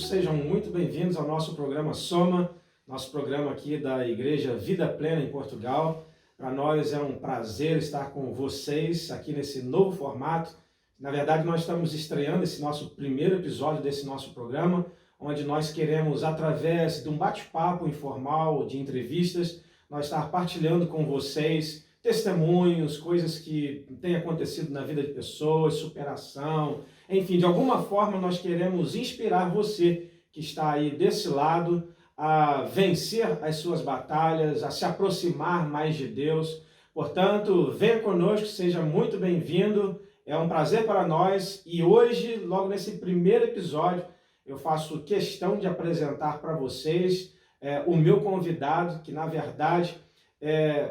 todos, sejam muito bem-vindos ao nosso programa Soma, nosso programa aqui da Igreja Vida Plena em Portugal. Para nós é um prazer estar com vocês aqui nesse novo formato. Na verdade, nós estamos estreando esse nosso primeiro episódio desse nosso programa, onde nós queremos, através de um bate-papo informal, de entrevistas, nós estar partilhando com vocês testemunhos, coisas que têm acontecido na vida de pessoas, superação, enfim, de alguma forma nós queremos inspirar você que está aí desse lado a vencer as suas batalhas, a se aproximar mais de Deus. Portanto, venha conosco, seja muito bem-vindo, é um prazer para nós e hoje, logo nesse primeiro episódio, eu faço questão de apresentar para vocês o meu convidado, que na verdade,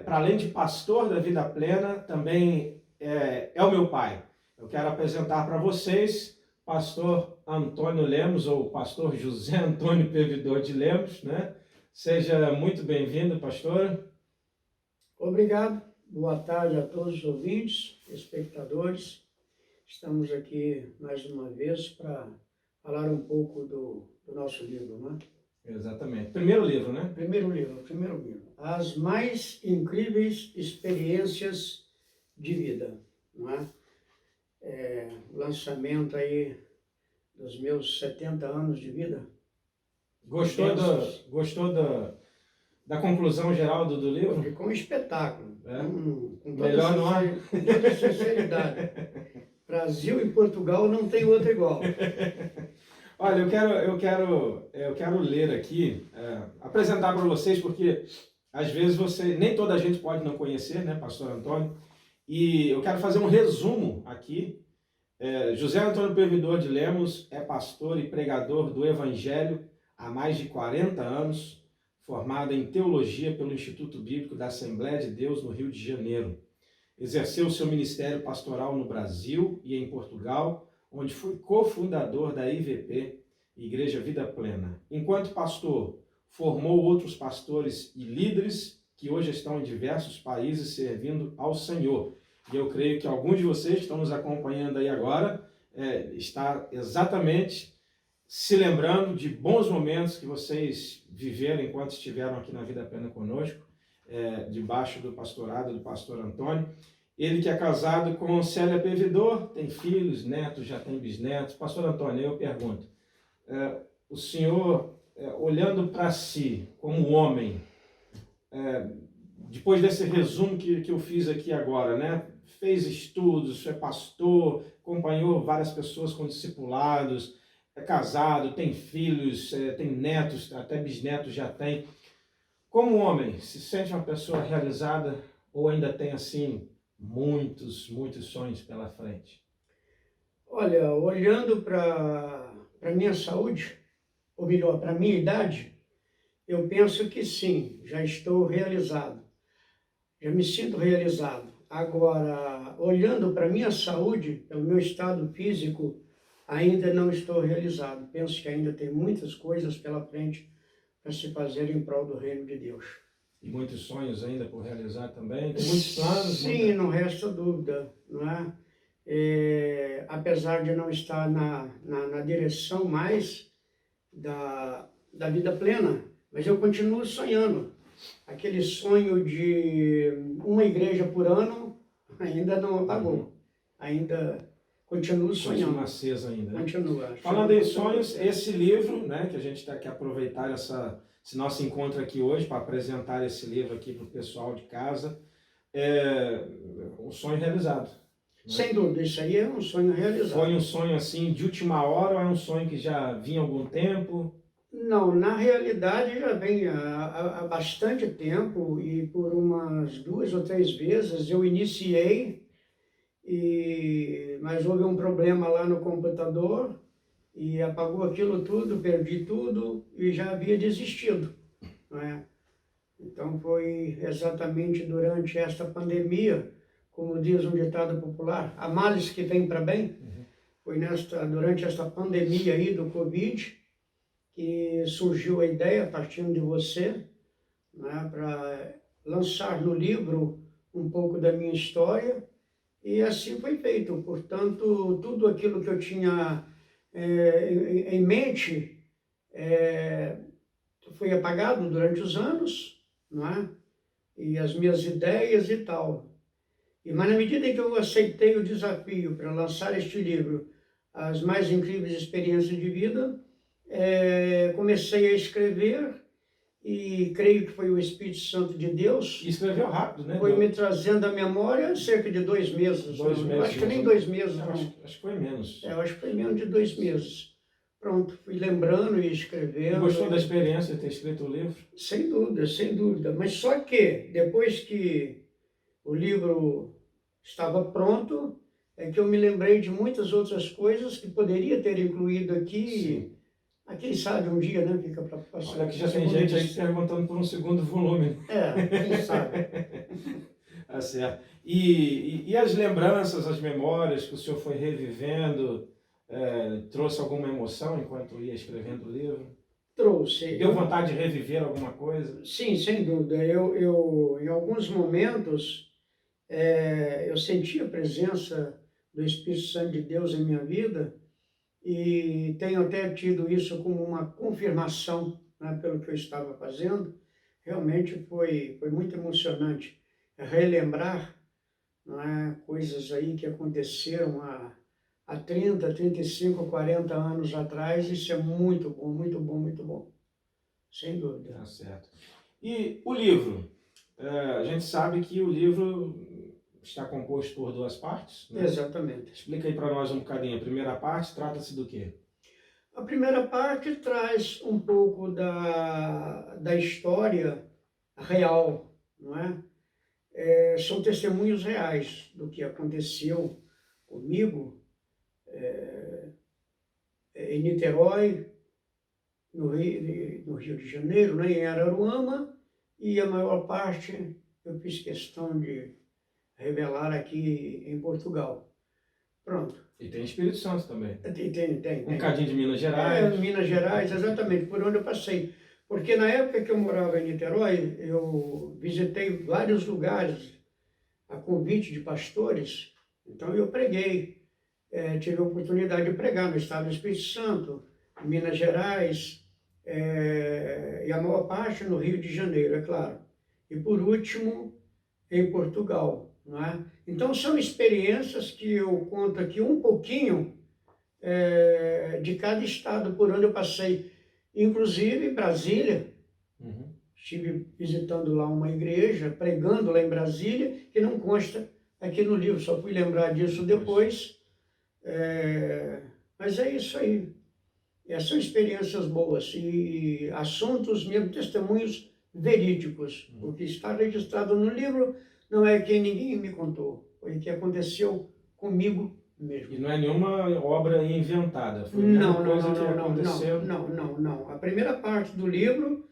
para além de pastor da Vida Plena, também é o meu pai. Eu quero apresentar para vocês pastor Antônio Lemos, ou pastor José Antônio Pevidor de Lemos, né? Seja muito bem-vindo, pastor. Obrigado. Boa tarde a todos os ouvintes, espectadores. Estamos aqui mais uma vez para falar um pouco do nosso livro, né? Exatamente. Primeiro livro, né? Primeiro livro. As mais incríveis experiências de vida, não é? Lançamento aí dos meus 70 anos de vida. Gostou da conclusão geral do livro? Ficou um espetáculo. Com Melhor não é? Com toda sinceridade. Brasil e Portugal não tem outro igual. Olha, eu quero ler aqui, apresentar para vocês, porque às vezes nem toda a gente pode não conhecer, né, pastor Antônio? E eu quero fazer um resumo aqui. José Antônio Pevidor de Lemos é pastor e pregador do Evangelho há mais de 40 anos, formado em Teologia pelo Instituto Bíblico da Assembleia de Deus no Rio de Janeiro. Exerceu seu ministério pastoral no Brasil e em Portugal, onde foi cofundador da IVP, Igreja Vida Plena. Enquanto pastor, formou outros pastores e líderes que hoje estão em diversos países servindo ao Senhor. E eu creio que alguns de vocês que estão nos acompanhando aí agora está exatamente se lembrando de bons momentos que vocês viveram enquanto estiveram aqui na Vida Plena conosco, debaixo do pastorado do pastor Antônio. Ele que é casado com Célia Pevidor, tem filhos, netos, já tem bisnetos. Pastor Antônio, eu pergunto, o senhor, olhando para si como homem, depois desse resumo que eu fiz aqui agora, né? Fez estudos, é pastor, acompanhou várias pessoas com discipulados, é casado, tem filhos, tem netos, até bisnetos já tem. Como homem, se sente uma pessoa realizada ou ainda tem, assim, muitos sonhos pela frente? Olha, olhando para a minha saúde, ou melhor, para a minha idade, eu penso que sim, já estou realizado. Já me sinto realizado. Agora, olhando para a minha saúde, pelo meu estado físico, ainda não estou realizado. Penso que ainda tem muitas coisas pela frente para se fazer em prol do reino de Deus. E muitos sonhos ainda por realizar também? Tem muitos planos? Sim, não resta dúvida, não é? Apesar de não estar na direção mais da vida plena, mas eu continuo sonhando. Aquele sonho de uma igreja por ano ainda não apagou. Ainda continuo sonhando. Continua aceso ainda. Continua. Falando em sonhos, esse livro, né, que a gente quer aproveitar esse nosso encontro aqui hoje para apresentar esse livro aqui para o pessoal de casa, é um sonho realizado. Né? Sem dúvida, isso aí é um sonho realizado. Foi um sonho assim de última hora ou é um sonho que já vinha há algum tempo? Não, na realidade já vem há bastante tempo e por umas 2 ou 3 vezes eu iniciei, mas houve um problema lá no computador e apagou aquilo tudo, perdi tudo e já havia desistido, não é? Então foi exatamente durante esta pandemia, como diz um ditado popular, há males que vêm para bem. Foi durante esta pandemia aí do Covid que surgiu a ideia, partindo de você, né, para lançar no livro um pouco da minha história, e assim foi feito. Portanto, tudo aquilo que eu tinha em mente foi apagado durante os anos, não é? E as minhas ideias e tal. Mas na medida em que eu aceitei o desafio para lançar este livro, As Mais Incríveis Experiências de Vida, comecei a escrever e creio que foi o Espírito Santo de Deus. E escreveu rápido, né? Foi me trazendo à memória cerca de 2 meses. 2 meses. Eu acho que nem 2 meses, não. Acho que foi menos. Eu acho que foi menos de 2 meses. Pronto, fui lembrando e escrevendo. E gostou da experiência de ter escrito o livro? Sem dúvida, sem dúvida. Mas só que, depois que o livro estava pronto, é que eu me lembrei de muitas outras coisas que poderia ter incluído aqui. Sim. Quem sabe um dia, né? Fica para passar. Olha que já tem gente aí perguntando por um segundo volume. Quem sabe. Tá certo. E as lembranças, as memórias que o senhor foi revivendo, trouxe alguma emoção enquanto ia escrevendo o livro? Trouxe. Deu vontade de reviver alguma coisa? Sim, sem dúvida. Eu em alguns momentos, eu senti a presença do Espírito Santo de Deus em minha vida e tenho até tido isso como uma confirmação, né, pelo que eu estava fazendo. Realmente foi muito emocionante relembrar, não é, coisas aí que aconteceram há 30, 35, 40 anos atrás. Isso é muito bom, muito bom, muito bom. Sem dúvida. Tá certo. E o livro? A gente sabe que o livro está composto por 2 partes, né? Exatamente. Explica aí para nós um bocadinho. A primeira parte trata-se do quê? A primeira parte traz um pouco da história real, não é? São testemunhos reais do que aconteceu comigo em Niterói, no Rio de Janeiro, né, em Araruama, e a maior parte eu fiz questão de revelar aqui em Portugal. Pronto. E tem Espírito Santo também. Tem. Um bocadinho de Minas Gerais. Minas Gerais, exatamente, por onde eu passei. Porque na época que eu morava em Niterói, eu visitei vários lugares a convite de pastores, então eu preguei. Tive a oportunidade de pregar no estado do Espírito Santo, em Minas Gerais, e a maior parte no Rio de Janeiro, é claro. E por último, em Portugal, não é? Então são experiências que eu conto aqui um pouquinho de cada estado por onde eu passei, inclusive Brasília. Uhum. Estive visitando lá uma igreja, pregando lá em Brasília, que não consta aqui no livro, só fui lembrar disso depois. Mas é isso aí. São experiências boas e assuntos mesmo, testemunhos verídicos. O que está registrado no livro não é que ninguém me contou, foi o que aconteceu comigo mesmo. E não é nenhuma obra inventada, foi uma coisa que aconteceu? Não. A primeira parte do livro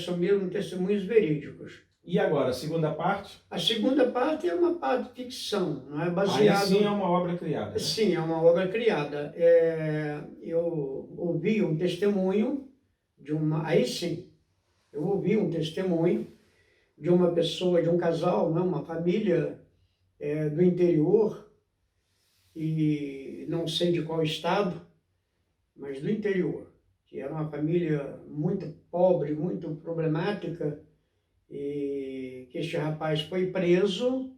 são mesmo testemunhos verídicos. E agora, a segunda parte? A segunda parte é uma parte de ficção, não é baseado... Aí sim é uma obra criada. Né? Sim, é uma obra criada. Eu ouvi um testemunho de uma... Aí sim, eu ouvi um testemunho de uma pessoa, de um casal, né, uma família do interior, e não sei de qual estado, mas do interior, que era uma família muito pobre, muito problemática, e que este rapaz foi preso,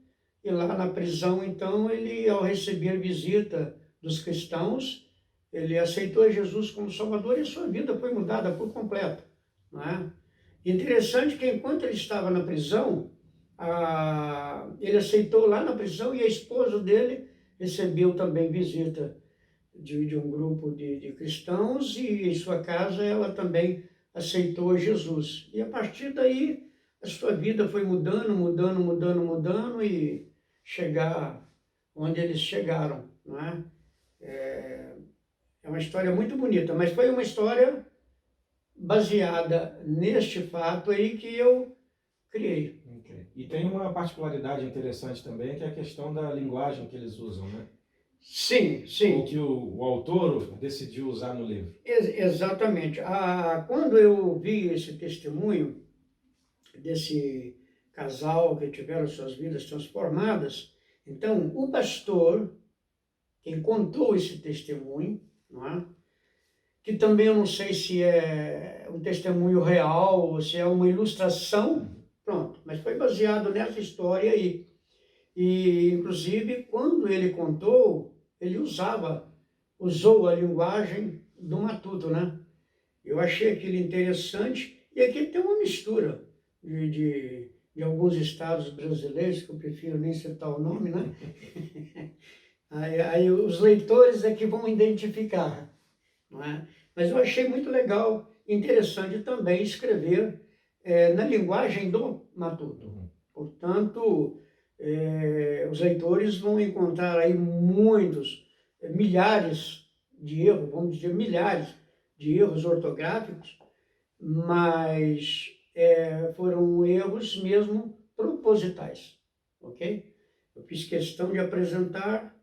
e lá na prisão, então, ele, ao receber visita dos cristãos, ele aceitou Jesus como Salvador e sua vida foi mudada por completo, não é? Interessante que enquanto ele estava na prisão, ele aceitou lá na prisão e a esposa dele recebeu também visita de um grupo de cristãos e em sua casa ela também aceitou Jesus. E a partir daí a sua vida foi mudando e chegar onde eles chegaram, não é? É uma história muito bonita, mas foi uma história baseada neste fato aí que eu criei. Okay. E tem uma particularidade interessante também, que é a questão da linguagem que eles usam, né? Sim. O que o autor decidiu usar no livro. Exatamente. Quando eu vi esse testemunho desse casal que tiveram suas vidas transformadas, então o pastor, quem contou esse testemunho, não é? que também eu não sei se é um testemunho real ou se é uma ilustração, pronto, mas foi baseado nessa história aí. E, inclusive, quando ele contou, ele usou a linguagem do matuto, né? Eu achei aquilo interessante, e aqui tem uma mistura de alguns estados brasileiros, que eu prefiro nem citar o nome, né? Aí os leitores é que vão identificar, não é? Mas eu achei muito legal, interessante também escrever na linguagem do matuto. Portanto, os leitores vão encontrar aí muitos, milhares de erros, vamos dizer milhares de erros ortográficos, mas foram erros mesmo propositais, ok? Eu fiz questão de apresentar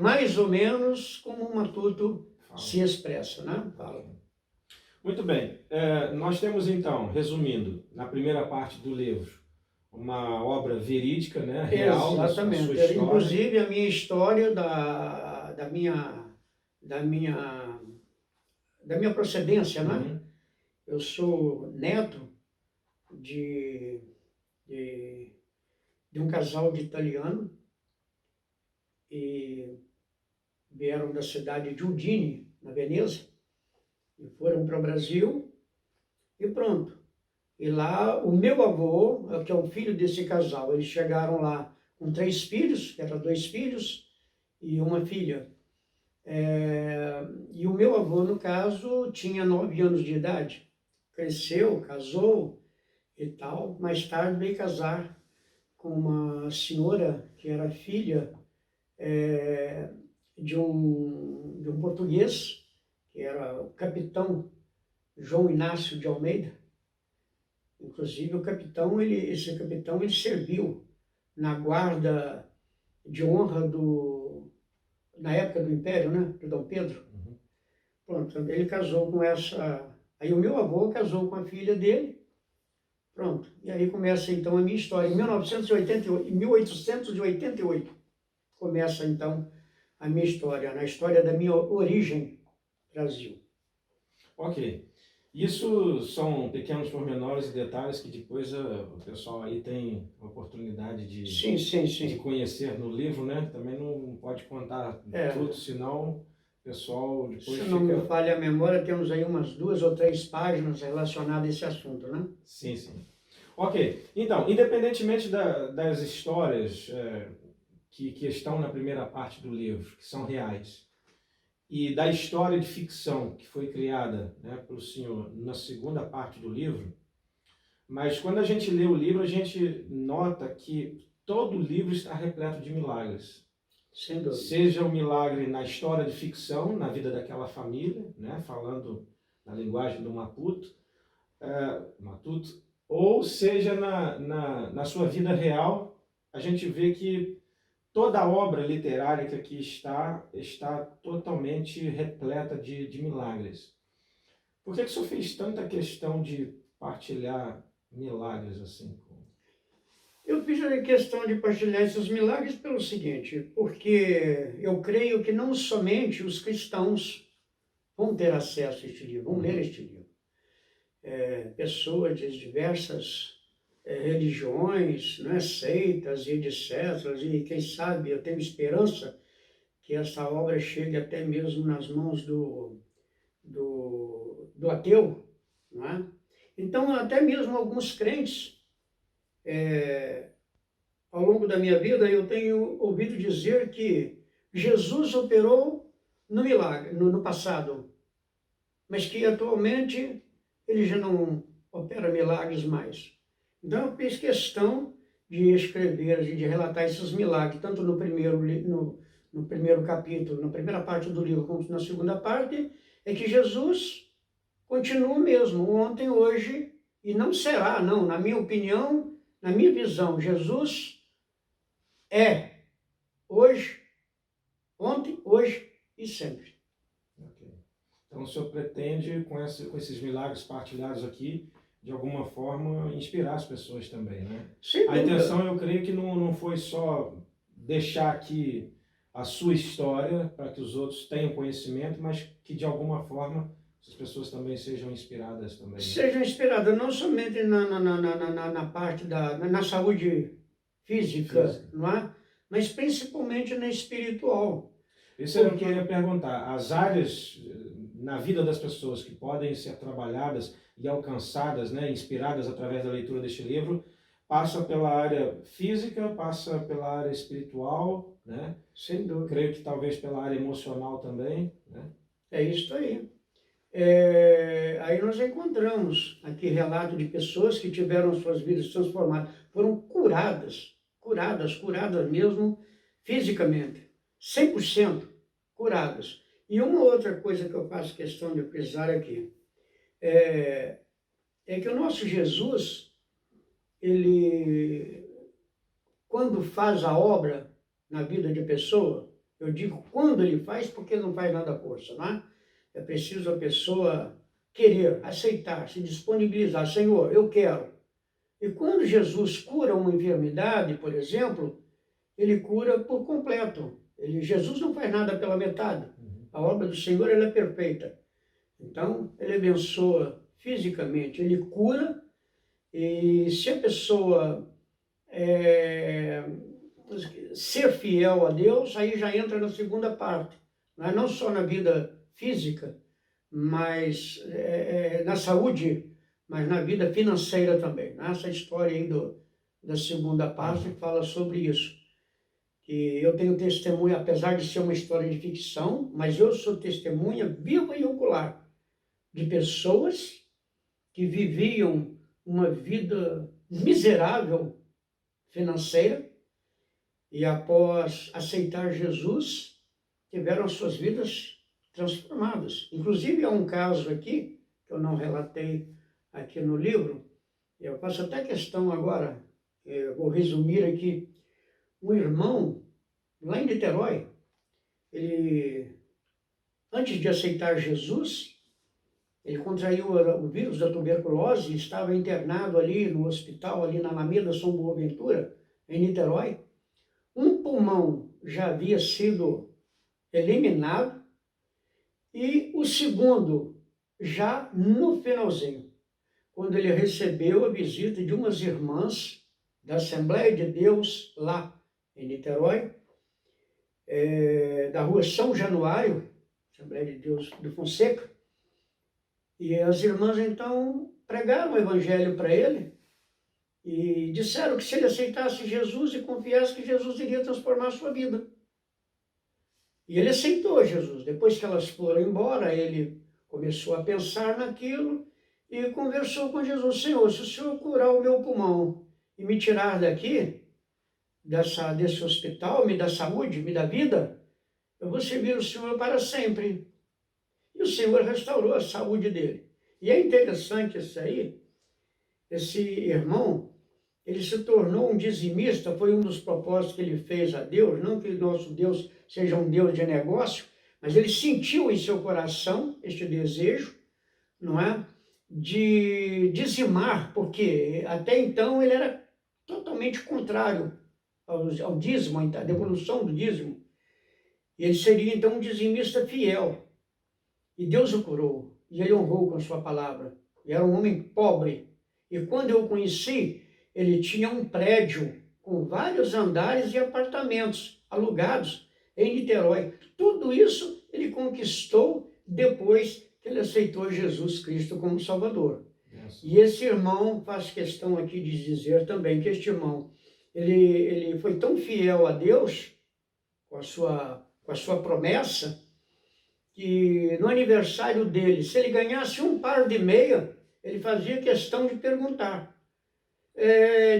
mais ou menos como o matuto se expressa, né? Fala. Muito bem. Nós temos então, resumindo, na primeira parte do livro, uma obra verídica, né? Real, exatamente. A sua história. Inclusive a minha história da minha procedência, né? Uhum. Eu sou neto de um casal de italiano e vieram da cidade de Udine, na Veneza, e foram para o Brasil e pronto. E lá o meu avô, que é o filho desse casal, eles chegaram lá com 3 filhos, que eram 2 filhos e uma filha. E o meu avô, no caso, tinha 9 anos de idade. Cresceu, casou e tal. Mais tarde veio casar com uma senhora que era filha de um português, que era o capitão João Inácio de Almeida. Inclusive, esse capitão, ele serviu na guarda de honra na época do Império, né, do Dom Pedro. Uhum. Pronto, ele casou com essa... Aí o meu avô casou com a filha dele, pronto. E aí começa então a minha história. Em 1888 começa então a minha história, na história da minha origem, Brasil. Ok. Isso são pequenos pormenores e detalhes que depois o pessoal aí tem a oportunidade de, Sim. de conhecer no livro, né? Também não pode contar tudo, senão o pessoal depois Se não me falha a memória, temos aí umas 2 ou 3 páginas relacionadas a esse assunto, né? Sim. Ok. Então, independentemente das histórias que estão na primeira parte do livro, que são reais, e da história de ficção que foi criada, né, pelo senhor na segunda parte do livro, mas quando a gente lê o livro, a gente nota que todo o livro está repleto de milagres. Sem dúvida. Seja um milagre na história de ficção, na vida daquela família, né, falando na linguagem do matuto, ou seja na sua vida real, a gente vê que toda a obra literária que aqui está totalmente repleta de milagres. Por que o senhor fez tanta questão de partilhar milagres assim? Eu fiz a questão de partilhar esses milagres pelo seguinte, porque eu creio que não somente os cristãos vão ter acesso a este livro, vão ler este livro. Pessoas de diversas religiões, né, seitas e etc. E quem sabe, eu tenho esperança que essa obra chegue até mesmo nas mãos do ateu, não é? Então, até mesmo alguns crentes, ao longo da minha vida, eu tenho ouvido dizer que Jesus operou no milagre, no passado, mas que atualmente ele já não opera milagres mais. Então, eu fiz questão de escrever e de relatar esses milagres, tanto no primeiro capítulo, na primeira parte do livro, como na segunda parte, é que Jesus continua mesmo, ontem, hoje, e não será, não, na minha opinião, na minha visão, Jesus é hoje, ontem, hoje e sempre. Okay. Então o senhor pretende, com esses milagres partilhados aqui, de alguma forma, inspirar as pessoas também, né? Sem a dúvida. intenção, eu creio que não foi só deixar aqui a sua história para que os outros tenham conhecimento, mas que de alguma forma as pessoas também sejam inspiradas também. Né? Sejam inspiradas não somente na parte na saúde física, não é? Mas principalmente na espiritual. Isso é o que eu ia perguntar. As áreas na vida das pessoas que podem ser trabalhadas e alcançadas, né, inspiradas através da leitura deste livro, passa pela área física, passa pela área espiritual, né? Sem dúvida. Creio que talvez pela área emocional também, né? É isso aí. Aí nós encontramos aqui relato de pessoas que tiveram suas vidas transformadas, foram curadas mesmo fisicamente, 100% curadas. E uma outra coisa que eu faço questão de frisar aqui, é que o nosso Jesus, ele, quando faz a obra na vida de pessoa, eu digo quando ele faz, porque ele não faz nada à força, não é? É preciso a pessoa querer, aceitar, se disponibilizar. Senhor, eu quero. E quando Jesus cura uma enfermidade, por exemplo, ele cura por completo. Jesus não faz nada pela metade. A obra do Senhor ela é perfeita. Então, ele abençoa fisicamente, ele cura. E se a pessoa ser fiel a Deus, aí já entra na segunda parte. Não só na vida física, mas na saúde, mas na vida financeira também. Essa história aí da segunda parte fala sobre isso. Que eu tenho testemunha, apesar de ser uma história de ficção, mas eu sou testemunha viva e ocular de pessoas que viviam uma vida miserável financeira e após aceitar Jesus, tiveram suas vidas transformadas. Inclusive, há um caso aqui, que eu não relatei aqui no livro, eu faço até questão agora, eu vou resumir aqui, um irmão, lá em Niterói, ele, antes de aceitar Jesus, ele contraiu o vírus da tuberculose, estava internado ali no hospital, ali na Alameda São Boaventura, em Niterói. Um pulmão já havia sido eliminado e o segundo já no finalzinho, quando ele recebeu a visita de umas irmãs da Assembleia de Deus lá em Niterói, da rua São Januário, Assembleia de Deus do Fonseca, e as irmãs então pregaram o evangelho para ele e disseram que se ele aceitasse Jesus e confiasse que Jesus iria transformar a sua vida. E ele aceitou Jesus. Depois que elas foram embora, ele começou a pensar naquilo e conversou com Jesus. Senhor, se o Senhor curar o meu pulmão e me tirar daqui, desse hospital, me dá saúde, me dá vida, eu vou servir o Senhor para sempre. E o Senhor restaurou a saúde dele. E é interessante isso aí, esse irmão, ele se tornou um dizimista, foi um dos propósitos que ele fez a Deus, não que o nosso Deus seja um Deus de negócio, mas ele sentiu em seu coração este desejo, não é? De dizimar, porque até então ele era totalmente contrário ao dízimo, à devolução do dízimo. E ele seria então um dizimista fiel. E Deus o curou, e ele honrou com a sua palavra. E era um homem pobre. E quando eu o conheci, ele tinha um prédio com vários andares e apartamentos alugados em Niterói. Tudo isso ele conquistou depois que ele aceitou Jesus Cristo como Salvador. E esse irmão faz questão aqui de dizer também que este irmão, ele foi tão fiel a Deus com a sua promessa, que no aniversário dele, se ele ganhasse um par de meia, ele fazia questão de perguntar.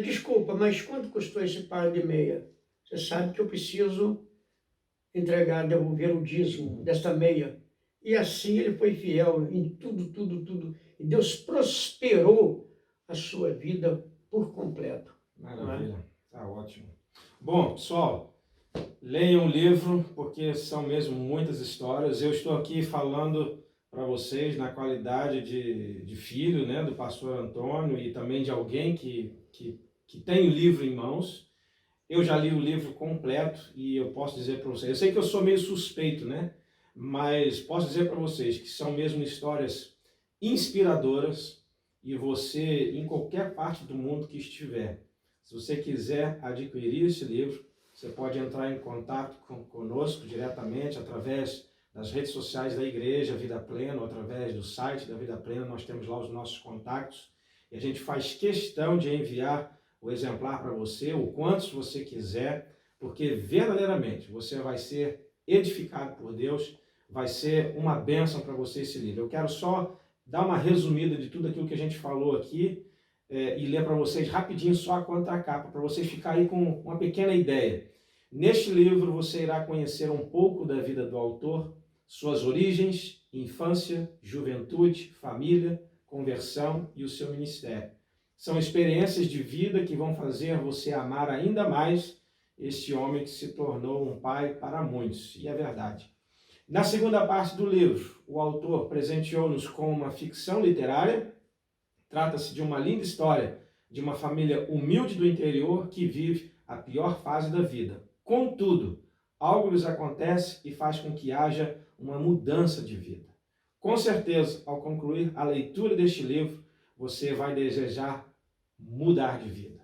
Desculpa, mas quanto custou esse par de meia? Você sabe que eu preciso devolver o dízimo desta meia. E assim ele foi fiel em tudo. E Deus prosperou a sua vida por completo. Maravilha, tá ótimo. Bom, pessoal, leiam o livro, porque são mesmo muitas histórias. Eu estou aqui falando para vocês na qualidade de filho, né, do pastor Antônio e também de alguém que tem o livro em mãos. Eu já li o livro completo e eu posso dizer para vocês, eu sei que eu sou meio suspeito, né? Mas posso dizer para vocês que são mesmo histórias inspiradoras e você, em qualquer parte do mundo que estiver, se você quiser adquirir esse livro, você pode entrar em contato conosco diretamente através das redes sociais da Igreja Vida Plena, ou através do site da Vida Plena, nós temos lá os nossos contatos e a gente faz questão de enviar o exemplar para você, o quantos você quiser, porque verdadeiramente você vai ser edificado por Deus, vai ser uma bênção para você esse livro. Eu quero só dar uma resumida de tudo aquilo que a gente falou aqui e ler para vocês rapidinho só a contracapa, para vocês ficarem com uma pequena ideia. Neste livro você irá conhecer um pouco da vida do autor, suas origens, infância, juventude, família, conversão e o seu ministério. São experiências de vida que vão fazer você amar ainda mais este homem que se tornou um pai para muitos, e é verdade. Na segunda parte do livro, o autor presenteou-nos com uma ficção literária. Trata-se de uma linda história de uma família humilde do interior que vive a pior fase da vida. Contudo, algo lhes acontece e faz com que haja uma mudança de vida. Com certeza, ao concluir a leitura deste livro, você vai desejar mudar de vida.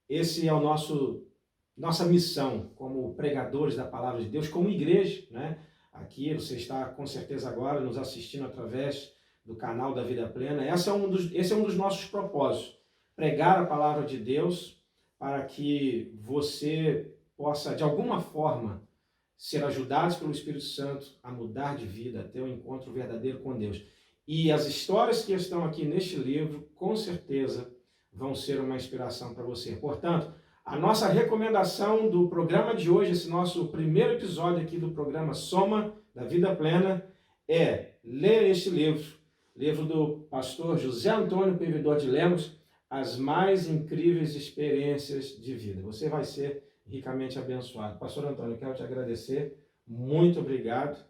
Esse é o nossa missão como pregadores da Palavra de Deus, como igreja, né? Aqui você está com certeza agora nos assistindo através do canal da Vida Plena. Esse é um dos nossos propósitos, pregar a Palavra de Deus para que você possa, de alguma forma, ser ajudado pelo Espírito Santo a mudar de vida, a ter um encontro verdadeiro com Deus. E as histórias que estão aqui neste livro, com certeza, vão ser uma inspiração para você. Portanto, a nossa recomendação do programa de hoje, esse nosso primeiro episódio aqui do programa Soma da Vida Plena, é ler este livro do pastor José Antônio Pevidor de Lemos, As Mais Incríveis Experiências de Vida. Você vai ser ricamente abençoado. Pastor Antônio, eu quero te agradecer. Muito obrigado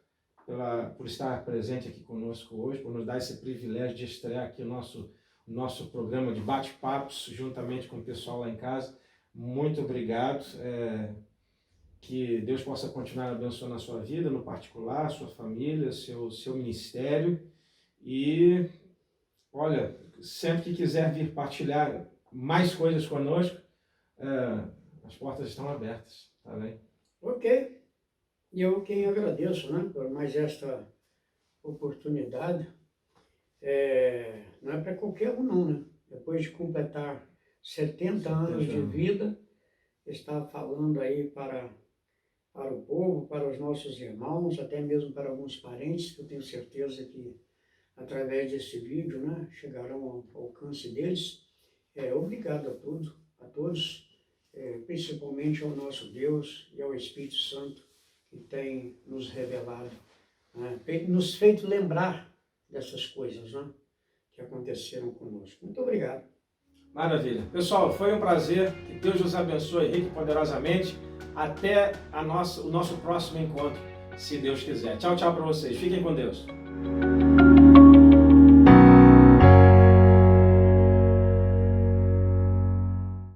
por estar presente aqui conosco hoje, por nos dar esse privilégio de estrear aqui o nosso programa de bate-papos, juntamente com o pessoal lá em casa. Muito obrigado. Que Deus possa continuar abençoando a sua vida, no particular, a sua família, seu ministério. E, olha, sempre que quiser vir partilhar mais coisas conosco, as portas estão abertas, tá bem? Ok. E eu quem agradeço, né, por mais esta oportunidade. Não é para qualquer um, não, né? Depois de completar 70 anos de vida, está falando aí para o povo, para os nossos irmãos, até mesmo para alguns parentes, que eu tenho certeza que através desse vídeo, né, chegarão ao alcance deles. Obrigado a todos, principalmente ao nosso Deus e ao Espírito Santo, que tem nos revelado, né, nos feito lembrar dessas coisas, né, que aconteceram conosco. Muito obrigado. Maravilha. Pessoal, foi um prazer. Que Deus nos abençoe rico e poderosamente. Até o nosso próximo encontro, se Deus quiser. Tchau, tchau para vocês. Fiquem com Deus.